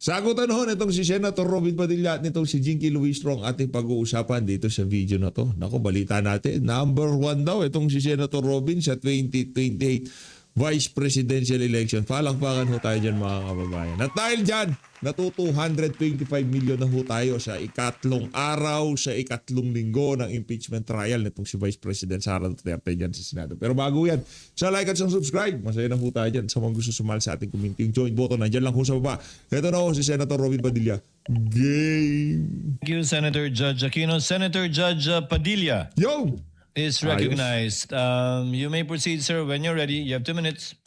Sagutan ho nitong si Senator Robin Padilla at nitong si Jinky Luis Strong ating pag-uusapan dito sa video na to. Naku, balita natin. Number 1 daw itong si Senator Robin sa 2028 Vice Presidential Election. Palakpakan ho tayo dyan mga kababayan. At dahil dyan, natuto 125 million na ho tayo sa ikatlong araw, sa ikatlong linggo ng impeachment trial nitong si Vice President Sara Duterte dyan sa Senado. Pero bago yan, sa like at sa subscribe, masaya na ho tayo dyan. Sa mga gusto sumali sa ating community, yung join button, nandyan lang ho sa baba. Ito na ho si Senator Robin Padilla. Game! Thank you, Senator Judge Aquino. Senator Judge Padilla Yo! is recognized. You may proceed, sir, when you're ready. You have 2 minutes.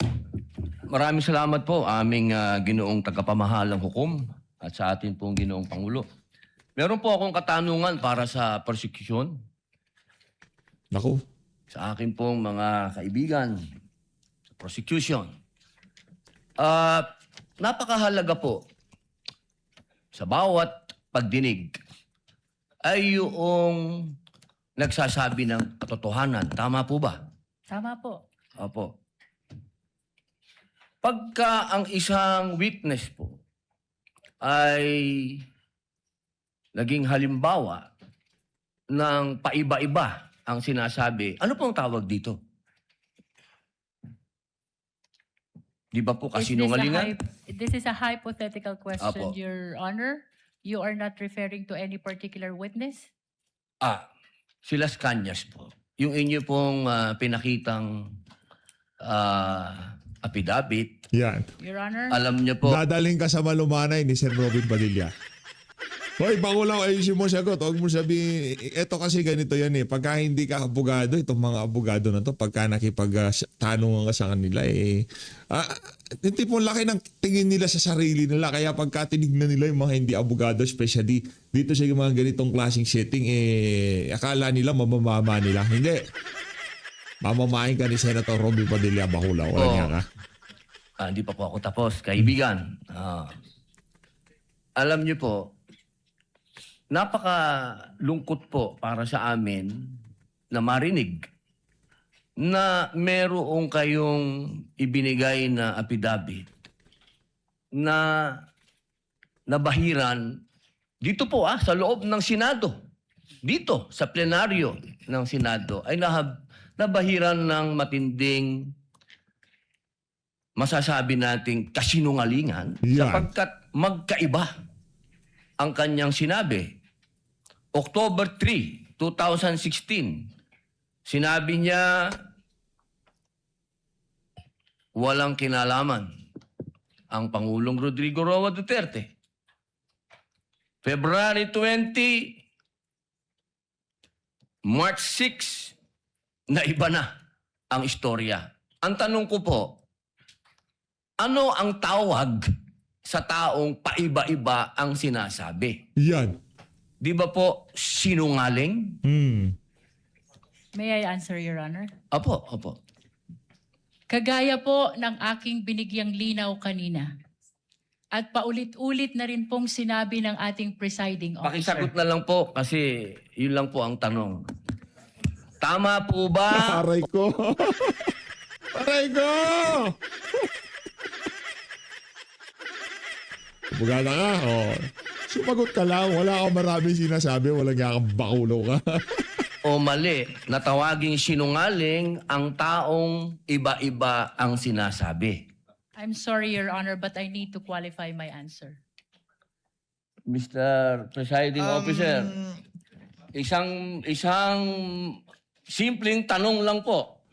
Maraming salamat po aming ginoong tagapamahalang hukom at sa atin pong ginoong Pangulo. Meron po akong katanungan para sa persecution Naku, sa akin pong mga kaibigan sa prosecution. Napakahalaga po sa bawat pagdinig ay yung nagsasabi ng katotohanan. Tama po ba? Tama po. Opo. Pagka ang isang witness po ay naging halimbawa ng paiba-iba ang sinasabi, ano pong tawag dito? Di ba po kasinungalingan? This is a hypothetical question, Apo. Your Honor. You are not referring to any particular witness? Si Las Cañas po. Yung inyo pong pinakitang affidavit, yan. Your Honor? alam niyo po, Dadaling ka sa malumanay ni Sir Robin Padilla. Hoy, Pangulo, ayusin mo sagot. Huwag mo sabihin, eto kasi ganito yan eh. Pagka hindi ka abogado, itong mga abogado na to, pagka nakipagtanungan ka sa kanila, yung tipong laki ng tingin nila sa sarili nila. Kaya pagka tinignan nila yung mga hindi abogado, especially dito sa mga ganitong klaseng setting, akala nila mamamama nila. Hindi. Mamamahin ka ni Senator Robin Padilla Bakula. Wala Oo. niya ka. Hindi pa po ako tapos, kaibigan. Alam niyo po, napakalungkot po para sa amin na marinig na merong kayong ibinigay na affidavit na nabahiran dito po sa loob ng Senado. Dito sa plenaryo ng Senado ay nabahiran ng matinding masasabi nating kasinungalingan Yan. sapagkat magkaiba ang kanyang sinabi. October 3, 2016, sinabi niya walang kinalaman ang Pangulong Rodrigo Roa Duterte. February 20, March 6, na iba na ang istorya. Ang tanong ko po, ano ang tawag sa taong paiba-iba ang sinasabi? Yan. Di ba po sinungaling? May I answer, Your Honor? Opo. Kagaya po ng aking binigyang linaw kanina. At paulit-ulit na rin pong sinabi ng ating presiding officer. Pakisagot na lang po kasi yun lang po ang tanong. Tama po ba? Aray ko. Aray ko. Bugada ka. Oh. Sumagot ka lang. Wala kang maraming sinasabi. Walang kang bakulo ka. O mali, na tawaging sinungaling ang taong iba-iba ang sinasabi? I'm sorry, Your Honor, but I need to qualify my answer. Mr. Presiding Officer, isang simpleng tanong lang po.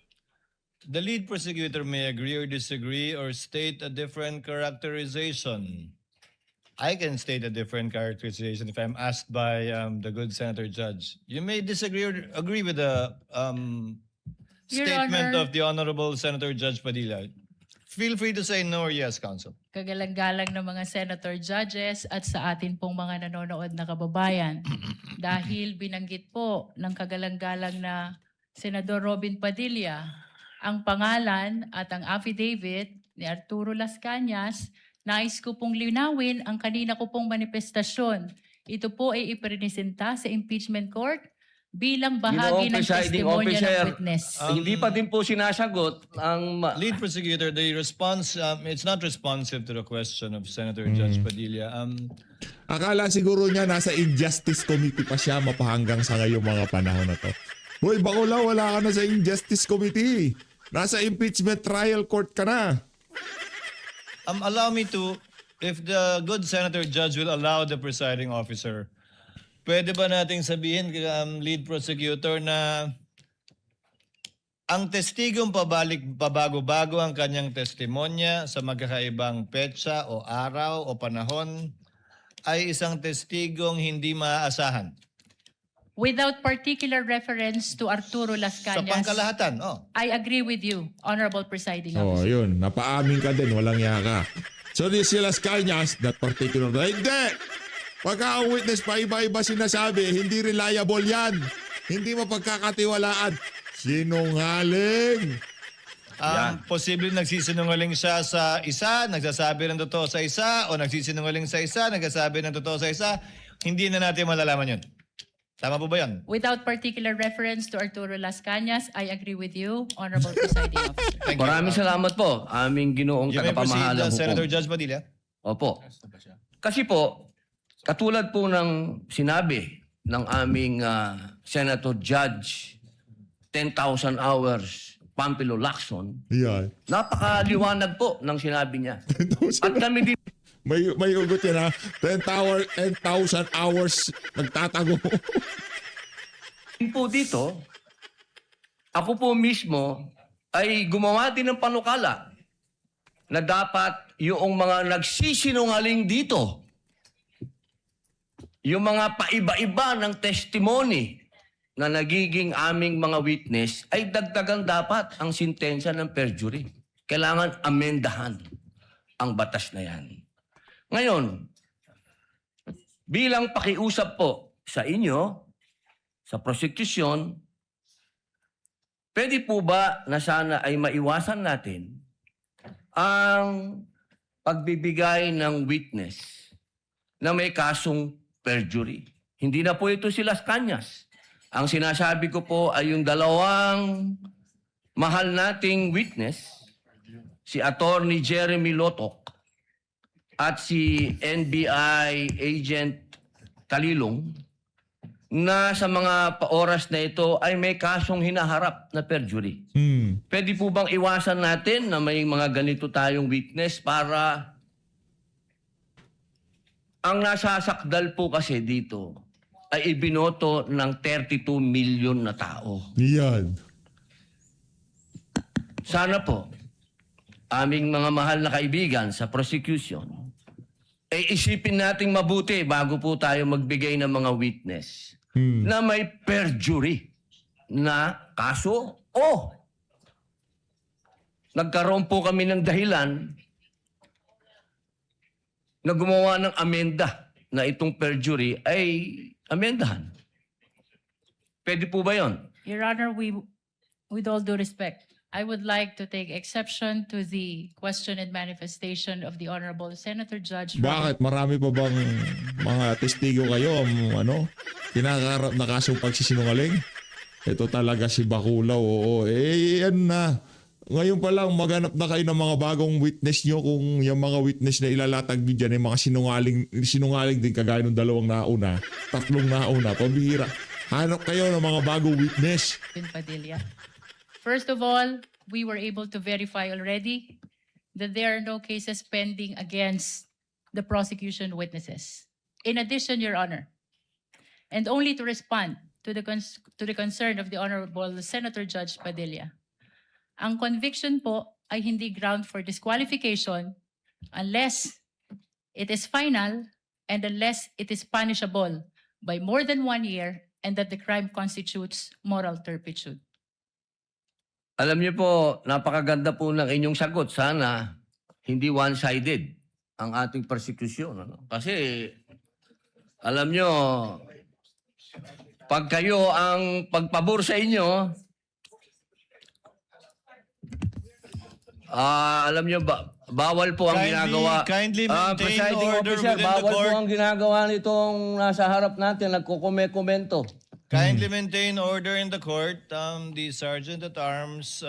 The lead prosecutor may agree or disagree or state a different characterization. I can state a different characterization if I'm asked by the good Senator Judge. You may disagree or agree with the Your statement Honor. of the Honorable Senator Judge Padilla. Feel free to say no or yes, Counsel. Kagalang-galang ng mga senator judges at sa atin pong mga nanonood na kababayan. Dahil binanggit po ng kagalang-galang na Senador Robin Padilla ang pangalan at ang affidavit ni Arturo Las Cañas, nais ko pong linawin ang kanina ko pong manifestasyon. Ito po ay ipresenta sa impeachment court bilang bahagi ng Presiding testimonya ng Officer, witness. hindi pa din po sinasagot ang... Lead prosecutor, the response, it's not responsive to the question of Senator Judge Padilla. Akala siguro niya nasa Injustice Committee pa siya mapahanggang sa ngayong mga panahon na to. Hoy, Bakula, wala ka na sa Injustice Committee. Nasa impeachment trial court ka na. Allow me to, if the good Senator Judge will allow the presiding officer, pwede ba nating sabihin, lead prosecutor, na ang testigong pabago-bago ang kanyang testimonya sa magkakaibang petsa o araw o panahon ay isang testigong hindi maaasahan? Without particular reference to Arturo Las Sa Cañas, pangkalahatan, I agree with you, Honorable Presiding Oh, Officer. yun. Napaamin ka din. Walang yaka. So, this si Las Cañas, that particular... Hindi! Pagka ang witness pa iba-iba sinasabi, hindi reliable yan. Hindi mapagkakatiwalaan. Sinungaling! Posibleng nagsisinungaling siya sa isa, nagsasabi ng totoo sa isa, o nagsisinungaling sa isa, nagsasabi ng totoo sa isa. Hindi na natin malalaman yun. Tama po ba yun? Without particular reference to Arturo Las Cañas, I agree with you, Honorable Presiding Officer. Thank you. Maraming salamat po, aming ginoong You may proceed, tagapamahalang Senator hukom. Judge Padilla. Opo. Kasi po, katulad po ng sinabi ng aming Senator Judge, 10,000 hours, Pampilo Lacson, Yan. napakaliwanag po ng sinabi niya. At kami din May ugot yan ha. 10,000 hours nagtatago. po dito, ako po mismo ay gumawa din ng panukala na dapat yung mga nagsisinungaling dito, yung mga paiba-iba ng testimony na nagiging aming mga witness, ay dagdagan dapat ang sintensya ng perjury. Kailangan amendahan ang batas na yan. Ngayon, bilang pakiusap po sa inyo, sa prosecution, pwede po ba na sana ay maiwasan natin ang pagbibigay ng witness na may kasong perjury? Hindi na po ito si Las Cañas. Ang sinasabi ko po ay yung dalawang mahal nating witness, si Attorney Jeremy Lotok at si NBI Agent Talilong, na sa mga oras na ito ay may kasong hinaharap na perjury. Pwede po bang iwasan natin na may mga ganito tayong witness para ang nasasakdal po kasi dito ay ibinoto ng 32 million na tao. Yan. Sana po, aming mga mahal na kaibigan sa prosecution, ay isipin nating mabuti bago po tayo magbigay ng mga witness na may perjury na kaso o nagkaroon po kami ng dahilan na gumawa ng amenda na itong perjury ay amendahan. Pwede po ba yon? Your Honor, with all due respect, I would like to take exception to the question and manifestation of the Honorable Senator Judge. Bakit? Marami pa bang mga testigo kayo ang kinakarap na kasong pagsisinungaling? Ito talaga si Bakulaw. Oo. Yan na. Ngayon pa lang maghanap na kayo ng mga bagong witness nyo kung yung mga witness na ilalatag nyo dyan ay mga sinungaling din kagaya ng dalawang nauna, tatlong nauna, pambihira. Hanap kayo ng mga bagong witness. Padilla. First of all, we were able to verify already that there are no cases pending against the prosecution witnesses. In addition, Your Honor, and only to respond to the concern of the Honorable Senator Judge Padilla, ang conviction po ay hindi ground for disqualification unless it is final and unless it is punishable by more than 1 year and that the crime constitutes moral turpitude. Alam niyo po, napakaganda po ng inyong sagot. Sana hindi one-sided ang ating persecution. Ano? Kasi, alam niyo, pag kayo ang pagpabor sa inyo, alam niyo, bawal po ang ginagawa. Kindly maintain Presiding order Officer, within the bawal po court. ang ginagawa nitong nasa harap natin, nagkukomento. Kindly maintain order in the court. The Sergeant at Arms,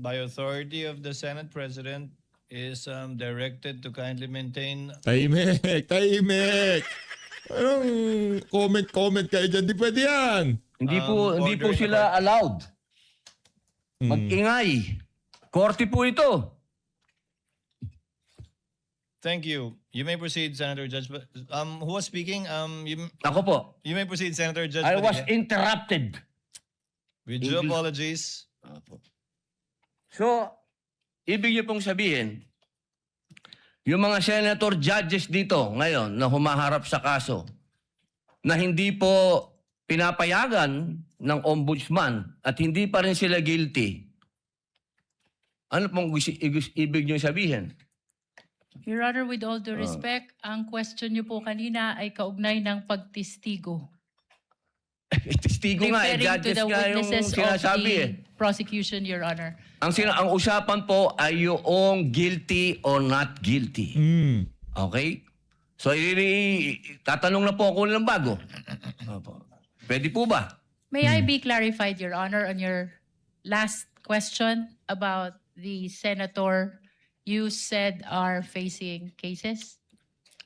by authority of the Senate President, is directed to kindly maintain. Tahimik, tahimik. Anong comment kayo dyan? Di pwede yan. Hindi order po in the sila allowed. Mag-ingay. Korte po ito. Thank you. You may proceed, Senator Judge. Who was speaking? Ako po. You may proceed, Senator Judge. I was Padilla. interrupted. With due apologies. So, ibig niyo pong sabihin, yung mga senator judges dito ngayon na humaharap sa kaso na hindi po pinapayagan ng ombudsman at hindi pa rin sila guilty, ano pong ibig niyo sabihin? Your Honor, with all due respect, ang question niyo po kanina ay kaugnay ng pagtistigo. Testigo nga, Referring to judges the nga yung witnesses of sinasabi the eh. prosecution, Your Honor. Ang usapan po ay yung guilty or not guilty. Okay? So, tatanong na po ako ng bago. Pwede po ba? May I be clarified, Your Honor, on your last question about the senator you said are facing cases?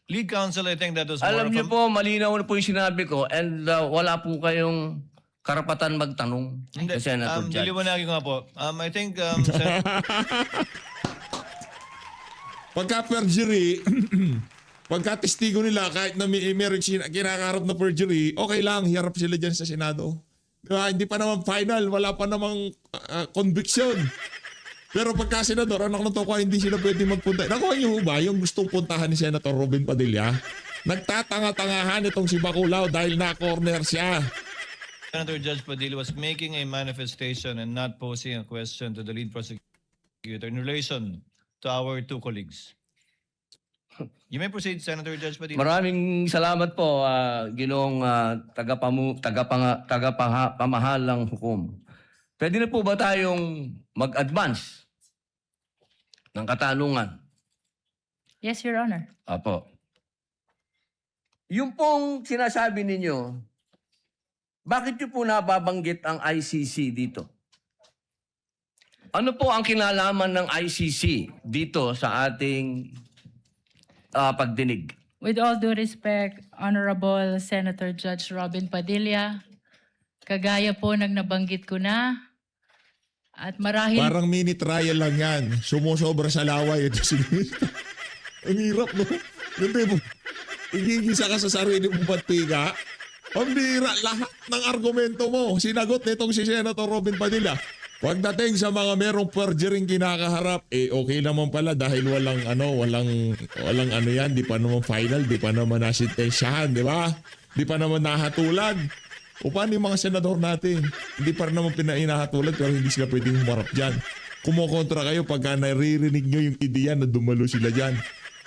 Lead counsel, I think that was more Alam of niyo a- po, malinaw na po yung sinabi ko and wala po kayong karapatan magtanong Hindi, sa Senator Judge. diliwanagin ko nga po. I think, Pagka perjury, pagka testigo nila, kahit na meron kinakaharap na perjury, okay lang, hiharap sila dyan sa Senado. Diba? Hindi pa naman final, wala pa namang conviction. Pero pagka senador, anak ng toko, hindi sila pwede magpunta. Nakuha niyo ba yung gustong puntahan ni Senator Robin Padilla? Nagtatanga-tangahan itong si Bacolao dahil na-corner siya. Senator Judge Padilla was making a manifestation and not posing a question to the lead prosecutor in relation to our two colleagues. You may proceed, Senator Judge Padilla. Maraming salamat po, Ginoong tagapamahalang hukom. Pwede na po ba tayong mag-advance ng katanungan? Yes, Your Honor. Apo. Yung pong sinasabi ninyo, bakit nyo po nababanggit ang ICC dito? Ano po ang kinalaman ng ICC dito sa ating pagdinig? With all due respect, Honorable Senator Judge Robin Padilla, kagaya po ng nabanggit ko na, at marahil Parang mini trial lang yan. Sumusobra sa laway. Ito si Ang hirap, no? Hindi mo. Igigisa ka sa sarili mong patpiga. Pambira, lahat ng argumento mo. Sinagot nitong si Senator Robin Padilla. Pagdating sa mga merong perjuring kinakaharap, okay naman pala dahil walang ano yan, di pa naman final, di pa naman nasintensyahan, di ba? Di pa naman nahatulan. O paano yung mga senador natin? Hindi pa rin naman pinainahatulan pero hindi sila pwedeng humarap dyan. Kumukontra kayo pagka naririnig nyo yung ideya na dumalo sila dyan.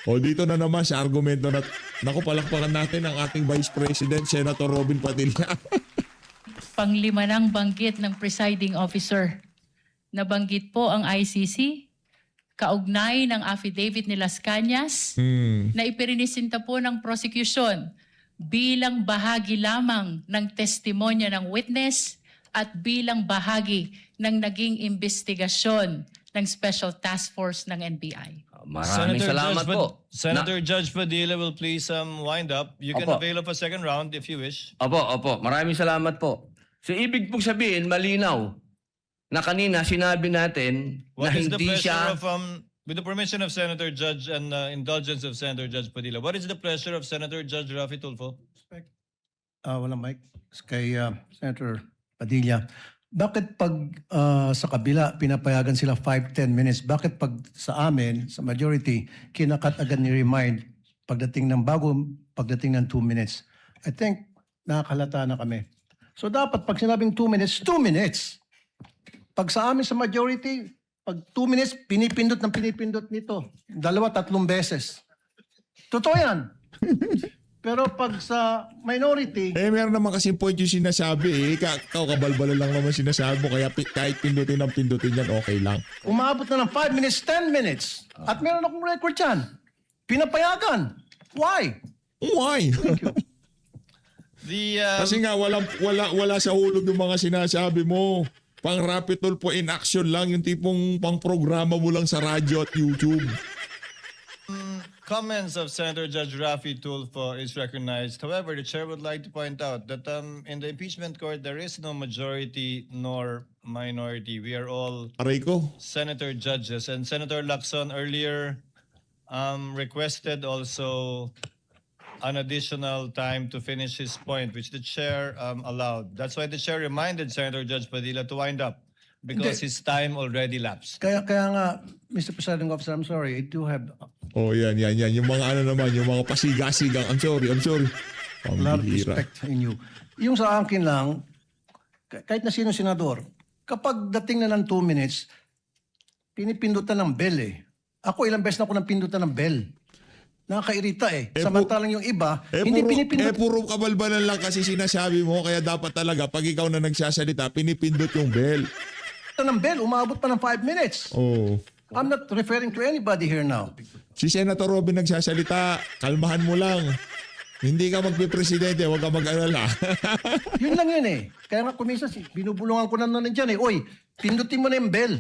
O dito na naman sa argumento na, naku, palakpakan natin ang ating Vice President, Senator Robin Padilla. panglima ng banggit ng presiding officer. Nabanggit po ang ICC, kaugnay ng affidavit ni Las Cañas, na ipirinisinta po ng prosecution bilang bahagi lamang ng testimonya ng witness at bilang bahagi ng naging investigasyon ng Special Task Force ng NBI. Maraming salamat po. Senator Judge Padilla will please wind up. You can Opo. avail of a second round if you wish. Opo. Maraming salamat po. So, ibig pong sabihin, malinaw na kanina sinabi natin na What is the hindi pleasure siya... of, with the permission of Senator Judge and indulgence of Senator Judge Padilla, what is the pleasure of Senator Judge Rafi Tulfo? Walang mic. Kay Senator Padilla. Bakit pag sa kabila pinapayagan sila 5-10 minutes, bakit pag sa amin, sa majority, kinakat agad ni remind pagdating ng 2 minutes? I think nakakalata na kami. So dapat pag sinabing 2 minutes, 2 minutes. Pag sa amin sa majority, pag 2 minutes, pinipindot nito. 2-3 beses. Totoo yan. Pero pag sa minority, Meron naman kasing point yung sinasabi Ikaw, kabalbala lang naman sinasabi mo. Kaya kahit pindutin yan, okay lang. umabot na ng 5 minutes, 10 minutes. At meron akong record yan. Pinapayagan. Why? Why? Kasi nga wala sa hulog yung mga sinasabi mo. Pang Rapi Tulfo in action lang, yung tipong pang programa mo lang sa radyo at YouTube. Comments of Senator Judge Rafi Tulfo is recognized. However, the chair would like to point out that in the impeachment court, there is no majority nor minority. We are all Aray ko. senator judges. And Senator Lacson earlier requested also an additional time to finish his point, which the chair allowed. That's why the chair reminded Senator Judge Padilla to wind up because Hindi. his time already lapsed. Kaya nga, Mr. Presiding Officer, I'm sorry, I do have Oh, yan. Yung mga ano naman, yung mga pasiga-sigang. I'm sorry. a lot of Pambihira. respect in you. Yung sa akin lang, kahit na sino senador, kapag dating na ng 2 minutes, pinipindutan ng bell eh. Ako ilang beses na ako nang pindutan ng bell. Nakakairita eh. Samantalang yung iba, hindi pinipindot. puro kabalbalan lang kasi sinasabi mo, kaya dapat talaga, pag ikaw na nagsasalita, pinipindot yung bell. ng bell, umabot pa ng 5 minutes. Oh. I'm not referring to anybody here now. Si Senator Robin nagsasalita, kalmahan mo lang. Hindi ka magpipresidente, huwag ka mag-alala. Yun lang yun eh. Kaya nga kuminsan, binubulungan ko na nandiyan eh. Oy, pindutin mo na yung bell.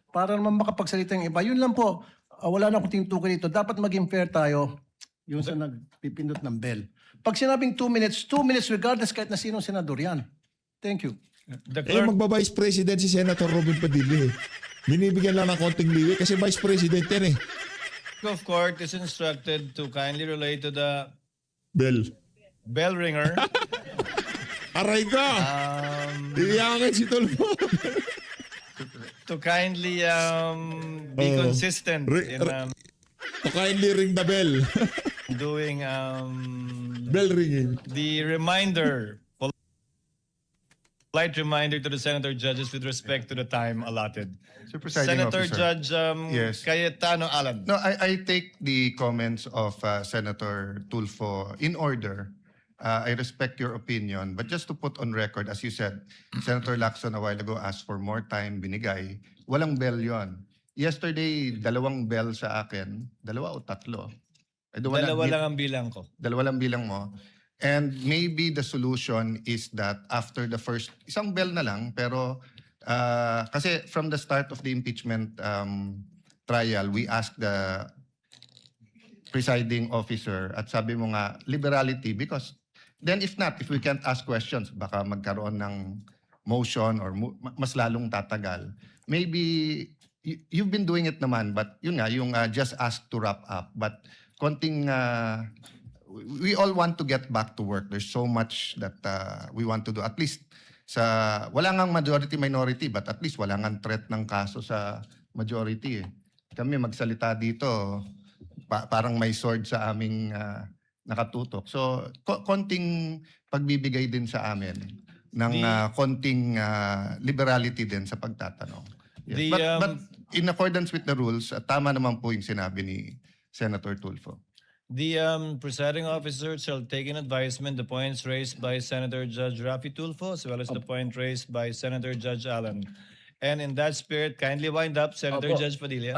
Para naman makapagsalita yung iba. Yun lang po. Wala na akong tinutukoy dito. Dapat maging fair tayo yung sa nagpipindot ng bell. Pag sinabing 2 minutes regardless kahit na sinong senador yan. Thank you. The Eh, clerk, magba-vice president si Senator Robin Padilla eh. Binibigyan lang ng konting liwi kasi vice president yan eh. of court is instructed to kindly relate to the Bell. bell ringer. Aray ka! Iyakan si Tulfo. To kindly be Oh. consistent in To kindly ring the bell. doing Bell ringing. the reminder, polite reminder to the senator judges with respect to the time allotted. Sir Presiding Senator Officer. Judge Yes. Cayetano Alan. No, I take the comments of Senator Tulfo in order. I respect your opinion, but just to put on record, as you said, Senator Lacson a while ago asked for more time, binigay. Walang bell yon. Yesterday, 2 bell sa akin. 2 o 3? I don't wanna Dalawa give- lang ang bilang ko. 2 lang bilang mo. And maybe the solution is that after the first, isang bell na lang, pero kasi from the start of the impeachment trial, we asked the presiding officer at sabi mo nga, liberality, because then if not, if we can't ask questions, baka magkaroon ng motion or mas lalong tatagal. Maybe you've been doing it naman, but yun nga, yung just ask to wrap up. But konting, we all want to get back to work. There's so much that we want to do. At least, wala ngang majority-minority, but at least wala ngang threat ng kaso sa majority. Kami magsalita dito, parang may sword sa aming nakatutok. So, konting pagbibigay din sa amin ng konting liberality din sa pagtatanong. Yes. But in accordance with the rules, tama naman po yung sinabi ni Senator Tulfo. The presiding officer shall take in advisement the points raised by Senator Judge Rafi Tulfo as well as the point raised by Senator Judge Allen. And in that spirit, kindly wind up, Senator Opo. Judge Padilla.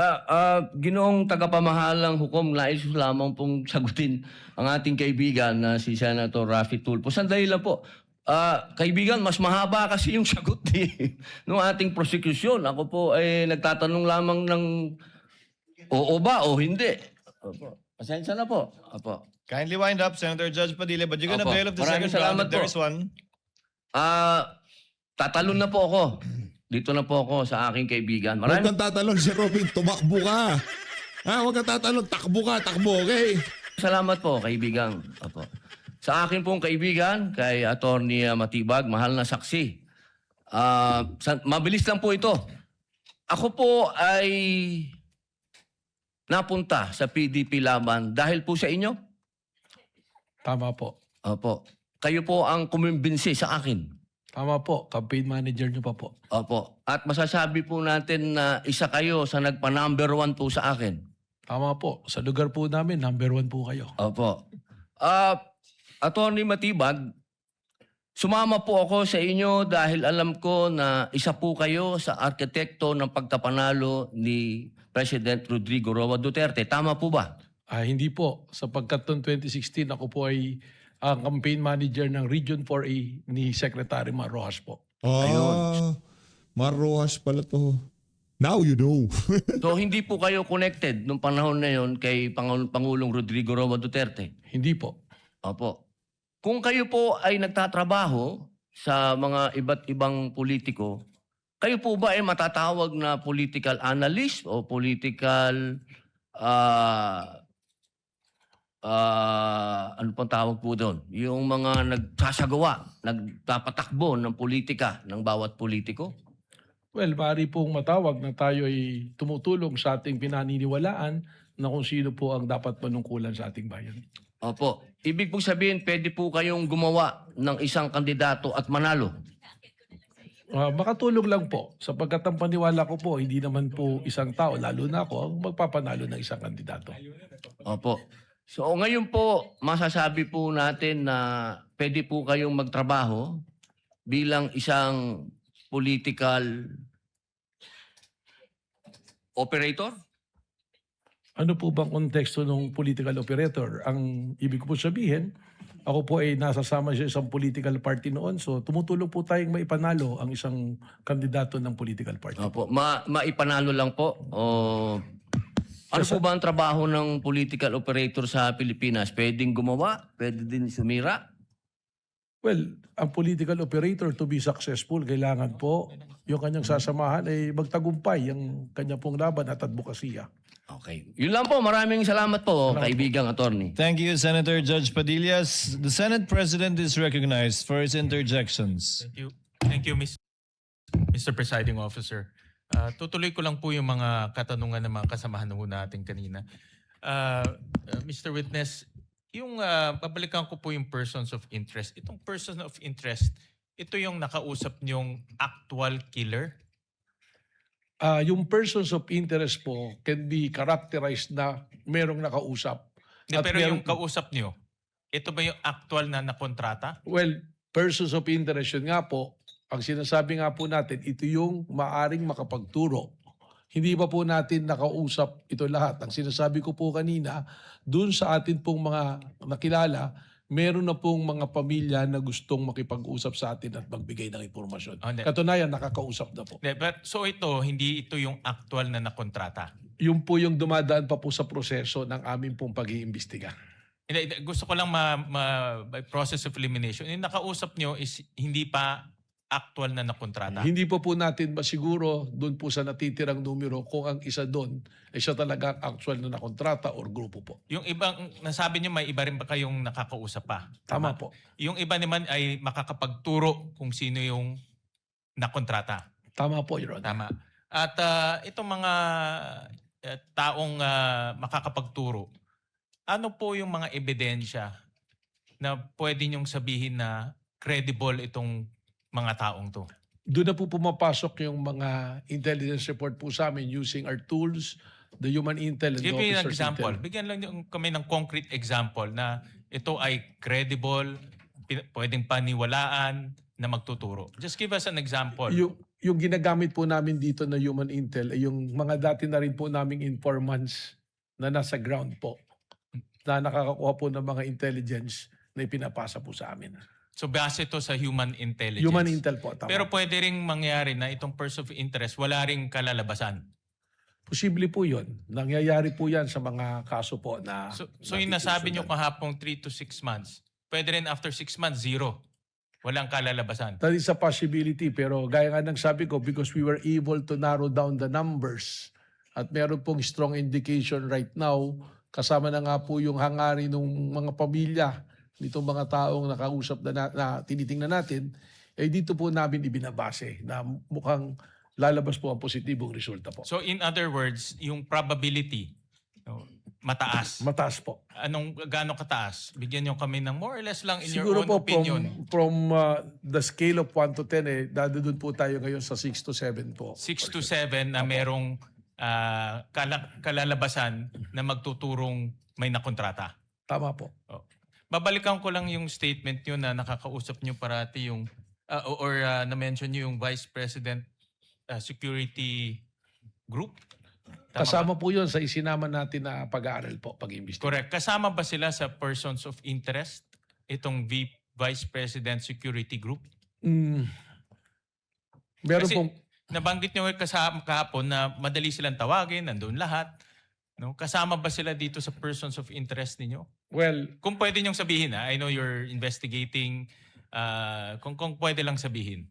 Ginoong tagapamahalang hukom, nais ko lamang pong sagutin ang ating kaibigan na si Senator Rafi Tulfo. Sandali lang po. Kaibigan, mas mahaba kasi yung sagot ng ating prosecution. Ako po ay nagtatanong lamang ng oo ba o hindi. Opo. Pasensya na po. Opo. Kindly wind up, Senator Judge Padilla, but you're gonna Opo. bail of the Maraming second round salamat if there po. is one. Tatalon na po ako. Dito na po ako sa aking kaibigan. Huwag Maraming kang tatalon si Robin, tumakbo ka. Huwag kang tatalon, takbo ka, takbo, okay? salamat po, kaibigan. Opo. Sa akin pong kaibigan, kay Attorney Matibag, mahal na saksi. Mabilis lang po ito. Ako po ay napunta sa PDP Laban dahil po sa inyo. Tama po. Opo. Kayo po ang kumimbinsi sa akin. Tama po. Campaign manager nyo pa po. Opo. At masasabi po natin na isa kayo sa nagpa-number 1 po sa akin. Tama po. Sa lugar po namin, number 1 po kayo. Opo. Attorney Matibag, sumama po ako sa inyo dahil alam ko na isa po kayo sa arkitekto ng pagkapanalo ni President Rodrigo Roa Duterte. Tama po ba? Hindi po. Sapagkat noong 2016, ako po ay ang campaign manager ng Region 4A ni Secretary Mar Rojas po. Mar Rojas pala to. Now you know. So hindi po kayo connected nung panahon na yon kay Pangulong Rodrigo Roa Duterte? Hindi po. Opo. Kung kayo po ay nagtatrabaho sa mga iba't ibang politiko, kayo po ba ay matatawag na political analyst o political ano pang tawag po doon? Yung mga nagsasagawa, nagpapatakbo ng politika ng bawat politiko? Well, maaari pong matawag na tayo ay tumutulong sa ating pinaniniwalaan na kung sino po ang dapat manungkulan sa ating bayan. Opo. Ibig pong sabihin, pwede po kayong gumawa ng isang kandidato at manalo. Makatulong lang po. Sapagkat ang paniwala ko po, hindi naman po isang tao, lalo na ako, ang magpapanalo ng isang kandidato. Opo. So ngayon po, masasabi po natin na pwede po kayong magtrabaho bilang isang political operator? Ano po bang konteksto ng political operator? Ang ibig ko po sabihin, ako po ay nasasama sa isang political party noon. So tumutulong po tayong maipanalo ang isang kandidato ng political party. Opo. Maipanalo lang po? O ano po ba ang trabaho ng political operator sa Pilipinas? Pwedeng gumawa? Pwede din sumira? Well, ang political operator to be successful, kailangan po yung kanyang sasamahan ay magtagumpay ang kanya pong laban at advokasya. Okay. Yun lang po. Maraming salamat po, kaibigang attorney. Thank you, Senator Judge Padilla. The Senate President is recognized for his interjections. Thank you. Thank you, Mr. Presiding Officer. Tutuloy ko lang po yung mga katanungan ng mga kasamahan ho natin kanina. Mr. Witness, yung babalikan ko po yung persons of interest. Itong person of interest, ito yung nakausap niyong actual killer? Yung persons of interest po can be characterized na merong nakausap. At Pero yung merong- kausap niyo, ito ba yung actual na nakontrata? Well, persons of interest yun nga po, ang sinasabi nga po natin, ito yung maaring makapagturo. Hindi pa po natin nakausap ito lahat. Ang sinasabi ko po kanina, dun sa atin pong mga nakilala, meron na pong mga pamilya na gustong makipag-usap sa atin at magbigay ng impormasyon. Hindi. Katunayan, nakakausap na po. So ito, hindi ito yung actual na nakontrata? Yun po yung dumadaan pa po sa proseso ng aming pong pag-iimbestiga. Gusto ko lang by process of elimination. Yung nakausap niyo is hindi pa actual na nakontrata? Hindi pa po natin masiguro doon po sa natitirang numero kung ang isa doon ay siya talaga ang actual na nakontrata or grupo po. Yung ibang, nasabi niyo may iba rin ba kayong nakakausap pa? Tama po. Yung iba naman ay makakapagturo kung sino yung nakontrata. Tama po, Your Honor. Tama. At itong mga taong makakapagturo, ano po yung mga ebidensya na pwede niyong sabihin na credible itong mga taong to? Doon na po pumapasok yung mga intelligence report po sa amin using our tools, the human intel and the Give me an officer's example. intel. Bigyan lang kami ng concrete example na ito ay credible, pwedeng paniwalaan na magtuturo. Just give us an example. Yung ginagamit po namin dito na human intel ay yung mga dati na rin po naming informants na nasa ground po na nakakakuha po ng mga intelligence na ipinapasa po sa amin. So base ito sa human intelligence. Human intel po, tama. Pero pwede ring mangyari na itong person of interest wala ring kalalabasan. Posible po yun. Nangyayari po yan sa mga kaso po na... So yung nasabi nyo kahapong 3 to 6 months, pwede rin after 6 months, 0. Walang kalalabasan. That is a possibility. Pero gaya nga ng sabi ko, because we were able to narrow down the numbers at meron pong strong indication right now, kasama na nga po yung hangarin ng mga pamilya nitong mga taong nakausap na tinitingnan natin, eh dito po namin ibinabase na mukhang lalabas po ang positibong resulta po. So in other words, yung probability, mataas. Mataas po. Gaano kataas? Bigyan nyo kami ng more or less lang in Siguro your own po opinion. from the scale of 1 to 10, dadadun po tayo ngayon sa 6 to 7 po. 6 to 7 na merong kalalabasan na magtuturong may nakontrata. Tama po. Babalikan ko lang yung statement nyo na nakakausap nyo parati yung na-mention nyo yung Vice President Security Group. Tama Kasama ba? po yun sa isinama natin na pag-aaral po, pag-imbestiga. Correct. Kasama ba sila sa persons of interest? itong Vice President Security Group? Meron Kasi pong nabanggit nyo kahapon na madali silang tawagin, nandun lahat. No? Kasama ba sila dito sa persons of interest ninyo? well, Kung pwede nyong sabihin, I know you're investigating, kung pwede lang sabihin,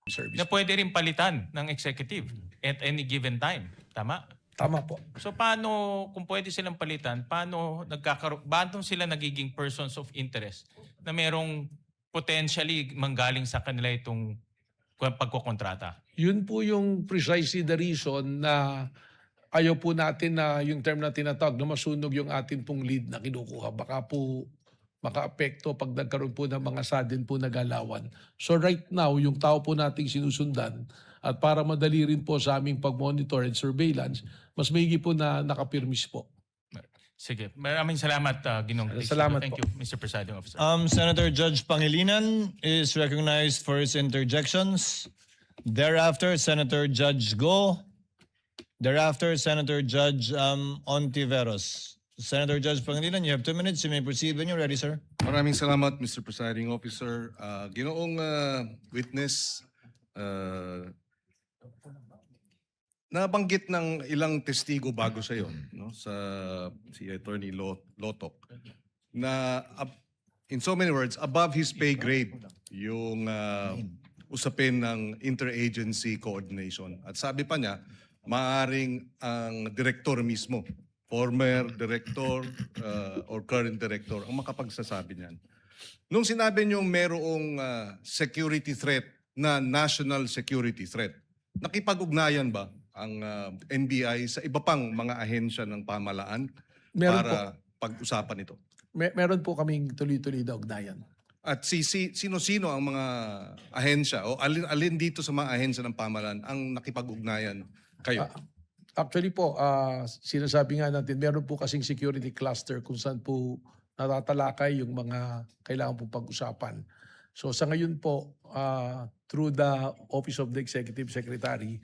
service. na pwede rin palitan ng executive at any given time. Tama? Tama po. So paano, kung pwede silang palitan, paano sila nagiging persons of interest na merong potentially manggaling sa kanila itong pagkokontrata? Yun po yung precisely the reason na ayaw po natin na yung term na tinatawag na masunog yung atin pong lead na kinukuha. Baka po maka-apekto pag nagkaroon po ng mga sudden po na galawan. So right now, yung tao po nating sinusundan at para madali rin po sa aming pag-monitor and surveillance, mas maigi po na nakapirmis po. Sige. Maraming salamat, Ginong Cristo. Salamat Thank po. you, Mr. Presiding Officer. Senator Judge Pangilinan is recognized for his interjections. Thereafter, Senator Judge Go. Thereafter, Senator Judge Ontiveros. Senator Judge Pangilinan, you have 2 minutes. You may proceed when you're ready, sir. Maraming salamat, Mr. Presiding Officer. Ginoong witness, nabanggit ng ilang testigo bago sa iyo, no, si Attorney Lotok, na in so many words, above his pay grade yung usapin ng interagency coordination. At sabi pa niya, maaring ang direktor mismo, former director or current director, ang makapagsasabi niyan. Nung sinabi niyo merong security threat na national security threat, nakipag-ugnayan ba ang NBI sa iba pang mga ahensya ng pamahalaan Meron para pag-usapan ito? Meron po kaming tuloy-tuloy na ugnayan. At sino-sino ang mga ahensya o alin dito sa mga ahensya ng pamahalaan ang nakipag-ugnayan kayo? Actually po, sinasabi nga natin, meron po kasing security cluster kung saan po natatalakay yung mga kailangan po pag-usapan. So sa ngayon po, through the Office of the Executive Secretary,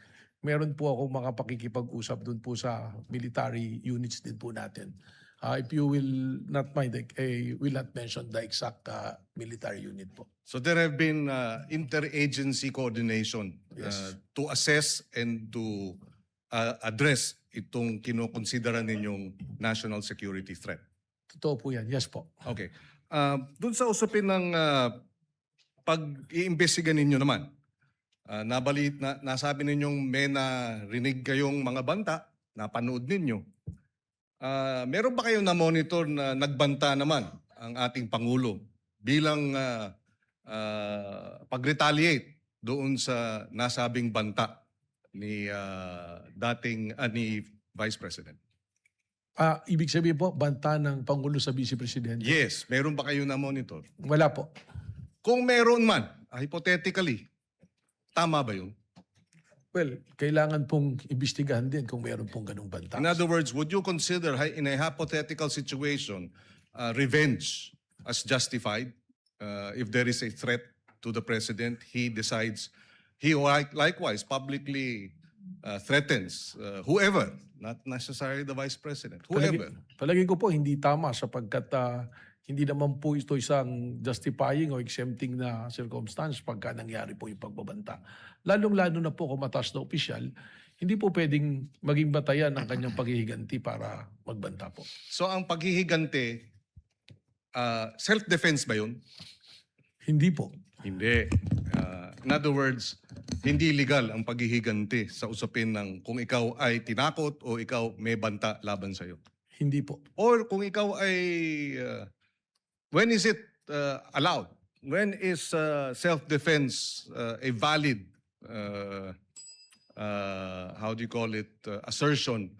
meron po ako mga pakikipag-usap dun po sa military units din po natin. If you will not mind, I will not mention the exact military unit po. So there have been interagency coordination Yes. to assess and to address itong kinukonsidera ninyong national security threat. Totoo po yan. Yes po. Okay. Doon sa usapin ng pag-iimbestiga ninyo naman, nasabi ninyong may narinig kayong mga banta, napanood ninyo. Meron ba kayong na-monitor na nagbanta naman ang ating Pangulo bilang pag-retaliate doon sa nasabing banta ni ni Vice President? Ibig sabihin po, banta ng Pangulo sa Vice Presidente? Yes, meron ba kayong na-monitor? Wala po. Kung meron man, hypothetically, tama ba yun? Well, kailangan pong imbestigahan din kung meron pong ganung banta. In other words, would you consider in a hypothetical situation revenge as justified if there is a threat to the president? He decides, he likewise publicly threatens whoever, not necessarily the vice president, whoever. Palagi ko po hindi tama sapagkat hindi naman po ito isang justifying o exempting na circumstance pagka nangyari po yung pagbabanta. Lalong-lalo na po kung mataas na opisyal, hindi po pwedeng maging batayan ang kanyang paghihiganti para magbanta po. So ang paghihiganti, self-defense ba yun? Hindi po. Hindi. In other words, hindi legal ang paghihiganti sa usapin ng kung ikaw ay tinakot o ikaw may banta laban sa'yo. Hindi po. Or kung ikaw ay, when is it allowed? When is self-defense a valid, how do you call it, assertion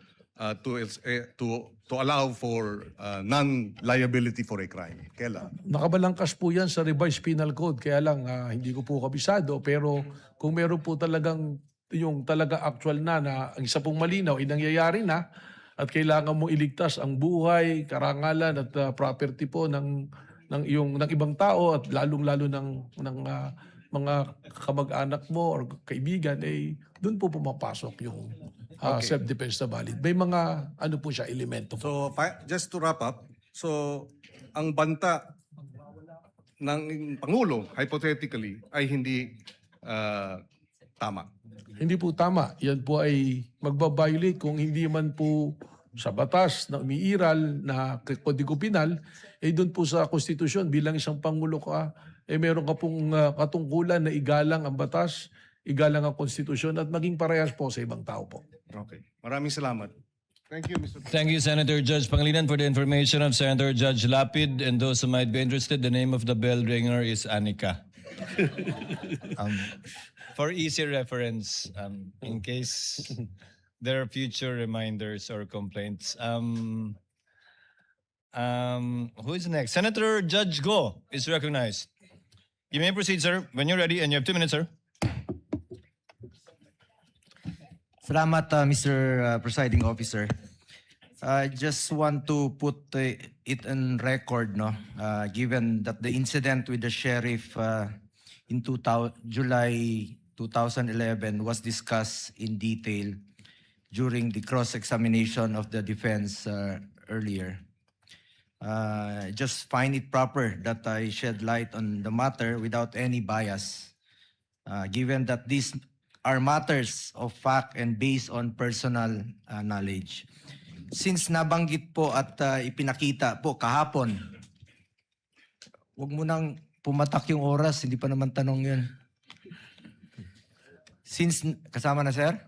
to allow for non-liability for a crime? Kailan? Nakabalangkas po yan sa revised penal code. Kaya lang, hindi ko po kabisado. Pero kung meron po talagang yung talaga actual na ang isa pong malinaw ay nangyayari na at kailangan mo iligtas ang buhay, karangalan at property po ng ibang tao at lalong-lalo ng mga kamag-anak mo or kaibigan, doon po pumapasok yung self-defense na valid. May mga ano po siya, elemento po. So just to wrap up, so ang banta ng Pangulo, hypothetically, ay hindi tama. Hindi po tama. Yan po ay magbabiolate kung hindi man po sa batas na umiiral na kodigo penal, doon po sa konstitusyon bilang isang pangulo ka, meron ka pong katungkulan na igalang ang batas, igalang ang konstitusyon at maging parehas po sa ibang tao po. Okay. Maraming salamat. Thank you, Mr. Thank you, Senator Judge Pangilinan, for the information of Senator Judge Lapid. And those who might be interested, the name of the bell ringer is Anika. For easy reference, in case there are future reminders or complaints. Who is next? Senator Judge Go is recognized. You may proceed, sir, when you're ready, and you have 2 minutes, sir. Salamat, Mr. Presiding Officer. I just want to put it on record, no, given that the incident with the sheriff in July 2011 was discussed in detail during the cross-examination of the defense earlier. Just find it proper that I shed light on the matter without any bias, given that these are matters of fact and based on personal knowledge. Since nabanggit po at ipinakita po kahapon, huwag mo nang pumatak yung oras, hindi pa naman tanong yun. Kasama na, sir?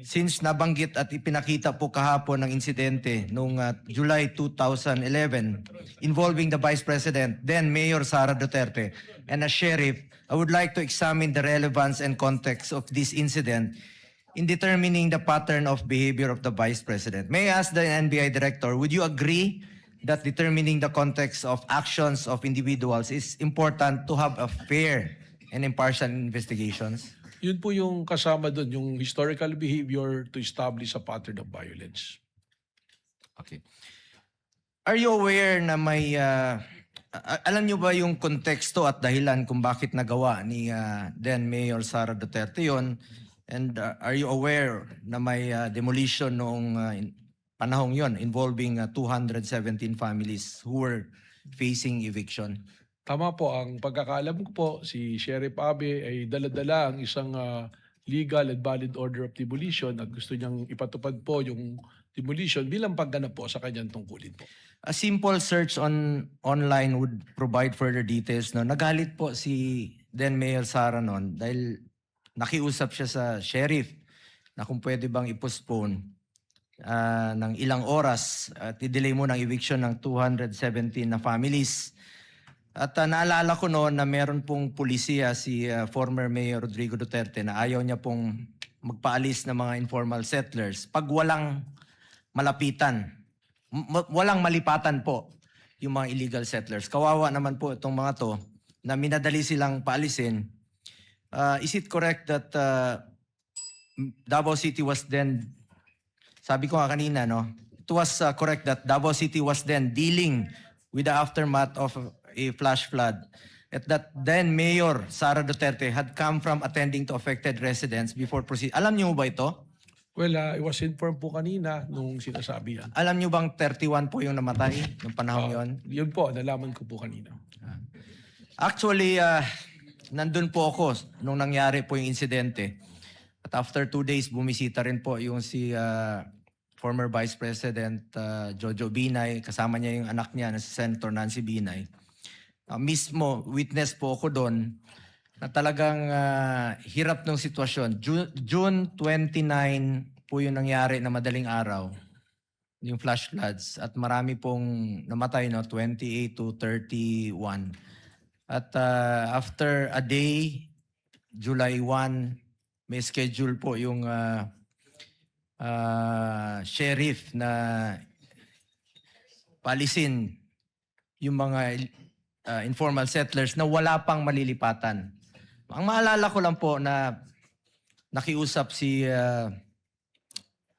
Since nabanggit at ipinakita po kahapon ng insidente noong July 2011 involving the Vice President, then Mayor Sara Duterte, and a sheriff, I would like to examine the relevance and context of this incident in determining the pattern of behavior of the Vice President. May I ask the NBI Director, would you agree that determining the context of actions of individuals is important to have a fair and impartial investigations? Yun po yung kasama doon, yung historical behavior to establish a pattern of violence. Okay. Are you aware na may alam niyo ba yung konteksto at dahilan kung bakit nagawa ni then Mayor Sara Duterte yon? And are you aware na may demolition noong panahong yon involving 217 families who were facing eviction? Tama po, ang pagkakaalam ko po, si Sheriff Abe ay dala-dala ang isang legal and valid order of demolition at gusto niyang ipatupad po yung demolition bilang pagganap po sa kanyang tungkulin po. A simple search online would provide further details. No? Nagalit po si then Mayor Sara noon dahil nakiusap siya sa sheriff na kung pwede bang i-postpone ng ilang oras at i-delay mo ng eviction ng 217 na families. At naalala ko noon na meron pong pulisiya si former Mayor Rodrigo Duterte na ayaw niya pong magpaalis ng mga informal settlers pag walang malapitan. Walang malipatan po yung mga illegal settlers. Kawawa naman po itong mga to na minadali silang paalisin. Is it correct that Davao City was then, sabi ko nga kanina, no? It was correct that Davao City was then dealing with the aftermath of a flash flood. At that then Mayor Sara Duterte had come from attending to affected residents before proceed. Alam niyo ba ito? Well, I was informed po kanina nung sinasabi yan. Alam niyo bang 31 po yung namatay noong panahon yon? Yun po, nalaman ko po kanina. Actually, nandun po ako nung nangyari po yung insidente. At after 2 days, bumisita rin po yung si former Vice President Jojo Binay. Kasama niya yung anak niya na si Senator Nancy Binay. Mismo, witness po ako doon na talagang hirap ng sitwasyon. June 29 po yung nangyari na madaling araw, yung flash floods. At marami pong namatay, no? 28 to 31. At after a day, July 1, may schedule po yung sheriff na palisin yung mga informal settlers na wala pang malilipatan. Ang maalala ko lang po na nakiusap si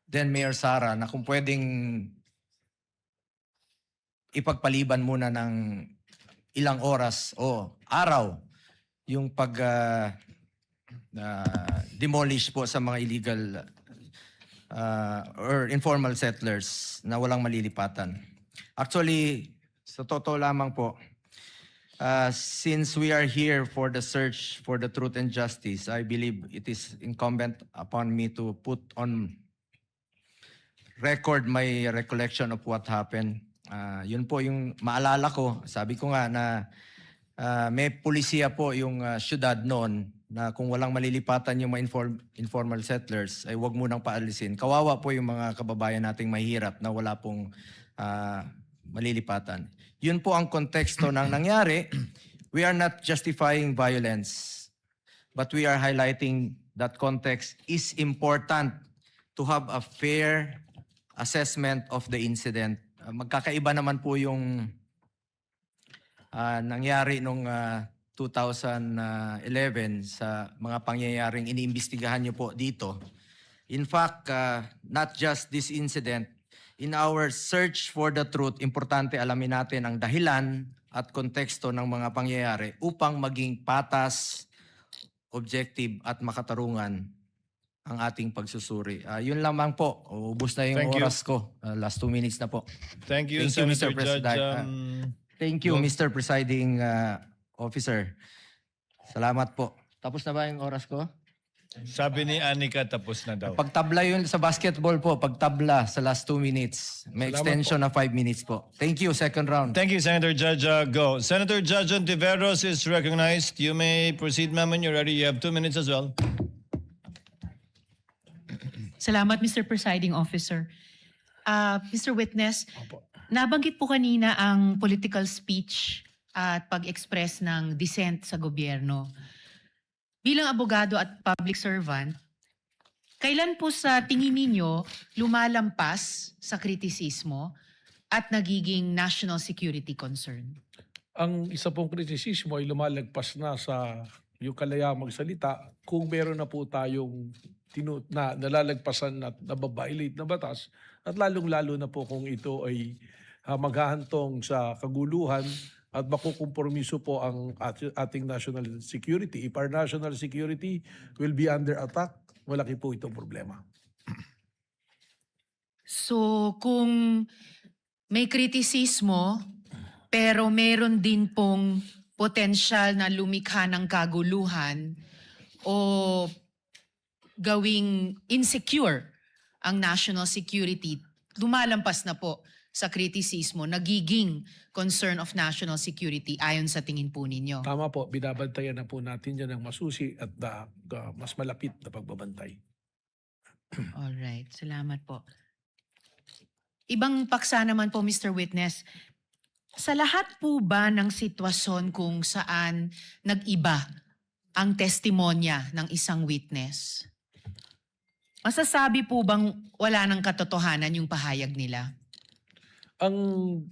then Mayor Sara na kung pwedeng ipagpaliban muna ng ilang oras o araw yung demolish po sa mga illegal or informal settlers na walang malilipatan. Actually, sa totoo lamang po, Since we are here for the search for the truth and justice, I believe it is incumbent upon me to put on record my recollection of what happened. Yun po yung maalala ko. Sabi ko nga na may pulisiya po yung syudad noon na kung walang malilipatan yung mga informal settlers ay huwag munang paalisin. Kawawa po yung mga kababayan nating mahirap na wala pong malilipatan. Yun po ang konteksto ng nangyari. We are not justifying violence, but we are highlighting that context is important to have a fair assessment of the incident. Magkakaiba naman po yung nangyari nung 2011 sa mga pangyayaring iniimbestigahan niyo po dito. In fact, not just this incident, in our search for the truth, importante alamin natin ang dahilan at konteksto ng mga pangyayari upang maging patas, objective at makatarungan ang ating pagsusuri. Yun lamang po. Ubus na yung Thank you. oras ko. Last 2 minutes na po. Thank you, Thank you, Senator Mr. Judge. President. Thank you, Go. Mr. Presiding Officer. Salamat po. Tapos na ba yung oras ko? Sabi ni Anika, tapos na daw. Pagtabla yun sa basketball po, pagtabla sa last 2 minutes. May Salamat extension na 5 minutes po. Thank you, second round. Thank you, Senator Judge. Go. Senator Judge Ontiveros is recognized. You may proceed, ma'am, when you're ready. You have 2 minutes as well. Salamat, Mr. Presiding Officer. Mr. Witness, nabanggit po kanina ang political speech at pag-express ng dissent sa gobyerno. Bilang abogado at public servant, kailan po sa tingin ninyo lumalampas sa kritisismo at nagiging national security concern? Ang isa pong kritisismo ay lumalagpas na sa yung kalayaan magsalita kung meron na po tayong nalalagpasan at nababiolate na batas at lalong-lalo na po kung ito ay maghahantong sa kaguluhan at makukompromiso po ang ating national security. If our national security will be under attack, malaki po itong problema. So kung may kritisismo pero meron din pong potensyal na lumikha ng kaguluhan o gawing insecure ang national security, lumalampas na po sa kritisismo, nagiging concern of national security ayon sa tingin po ninyo. Tama po, binabantayan na po natin yan ng masusi at mas malapit na pagbabantay. Alright, salamat po. Ibang paksa naman po, Mr. Witness, sa lahat po ba ng sitwasyon kung saan nag-iba ang testimonya ng isang witness, masasabi po bang wala ng katotohanan yung pahayag nila? Ang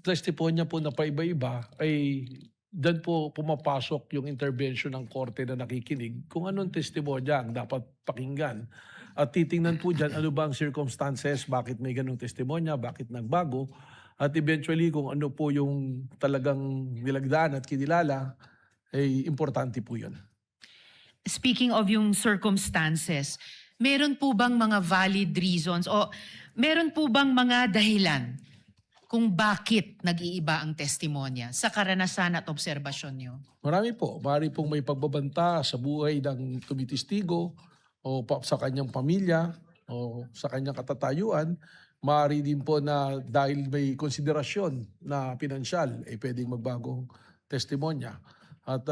testimonya po na paiba-iba ay dyan po pumapasok yung intervention ng korte na nakikinig kung anong testimonya ang dapat pakinggan. At titingnan po dyan ano ba ang circumstances, bakit may ganong testimonya, bakit nagbago. At eventually kung ano po yung talagang nilagdaan at kinilala, ay importante po yun. Speaking of yung circumstances, meron po bang mga valid reasons o meron po bang mga dahilan kung bakit nag-iiba ang testimonya sa karanasan at obserbasyon nyo? Marami po. Marami pong may pagbabanta sa buhay ng tumitistigo o sa kanyang pamilya o sa kanyang katatayuan. Maaari din po na dahil may konsiderasyon na pinansyal, pwedeng magbagong testimonya. At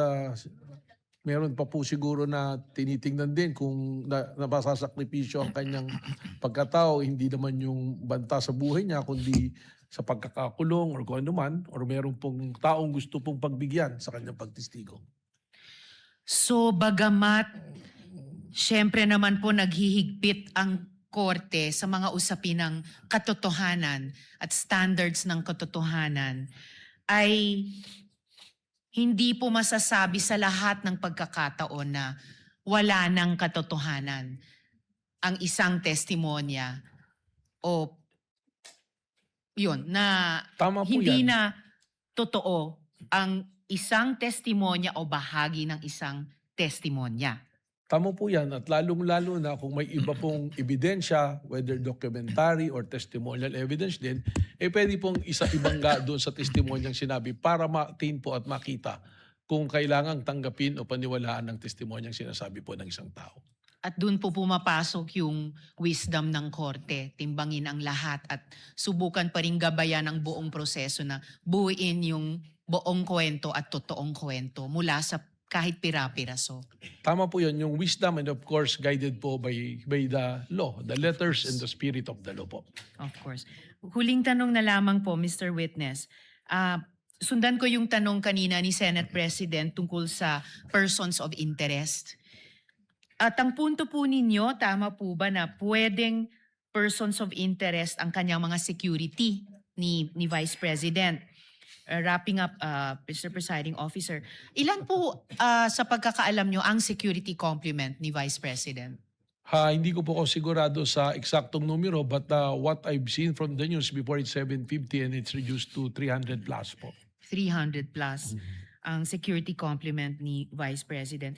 meron pa po siguro na tinitingnan din kung napasasakripisyo ang kanyang pagkatao, hindi naman yung banta sa buhay niya, kundi sa pagkakakulong or kung ano man, or meron pong taong gusto pong pagbigyan sa kanyang pagtestigo. So bagamat syempre naman po naghihigpit ang korte sa mga usapin ng katotohanan at standards ng katotohanan, ay hindi po masasabi sa lahat ng pagkakataon na wala ng katotohanan ang isang testimonya o yun, na Tama po hindi yan. na totoo ang isang testimonya o bahagi ng isang testimonya. Tama po yan at lalong-lalo na kung may iba pong ebidensya, whether documentary or testimonial evidence din, pwede pong isa-ibangga doon sa testimonyang sinabi para ma-attain po at makita kung kailangang tanggapin o paniwalaan ng testimonyang sinasabi po ng isang tao. At doon po pumapasok yung wisdom ng korte, timbangin ang lahat at subukan pa rin gabayan ang buong proseso na buuin yung buong kwento at totoong kwento mula sa kahit pira-piraso. Tama po yun, yung wisdom and of course guided po by the law, the letters and the spirit of the law po. Of course. Huling tanong na lamang po, Mr. Witness. Sundan ko yung tanong kanina ni Senate President tungkol sa persons of interest. At ang punto po ninyo, tama po ba na pwedeng persons of interest ang kanyang mga security ni Vice President? Wrapping up, Mr. Presiding Officer, ilan po sa pagkakaalam nyo ang security complement ni Vice President? Hindi ko po ako sigurado sa eksaktong numero but what I've seen from the news before it's 750 and it's reduced to 300 plus po. 300 plus ang security complement ni Vice President.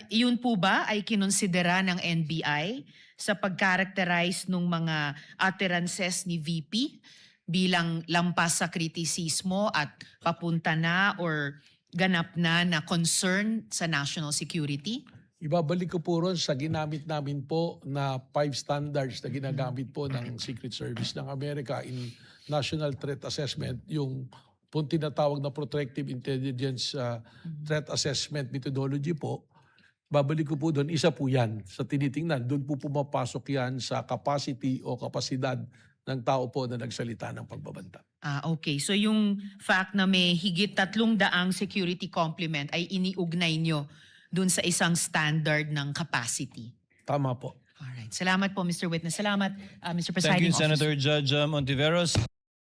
Yun po ba ay kinonsidera ng NBI sa pag-characterize ng mga utterances ni VP bilang lampas sa kritisismo at papunta na or ganap na concern sa national security? Ibabalik ko po ron sa ginamit namin po na 5 standards na ginagamit po ng Secret Service ng Amerika in National Threat Assessment, yung po tinatawag na Protective Intelligence Threat Assessment Methodology po. Babalik ko po doon, isa po yan sa tinitingnan. Doon po pumapasok yan sa capacity o kapasidad ng tao po na nagsalita ng pagbabanta. Okay. So yung fact na may higit 300 security complement ay iniugnay nyo dun sa isang standard ng capacity. Tama po. Alright. Salamat po, Mr. Witness. Salamat, Mr. Thank Presiding you, Officer. Senator Judge Ontiveros.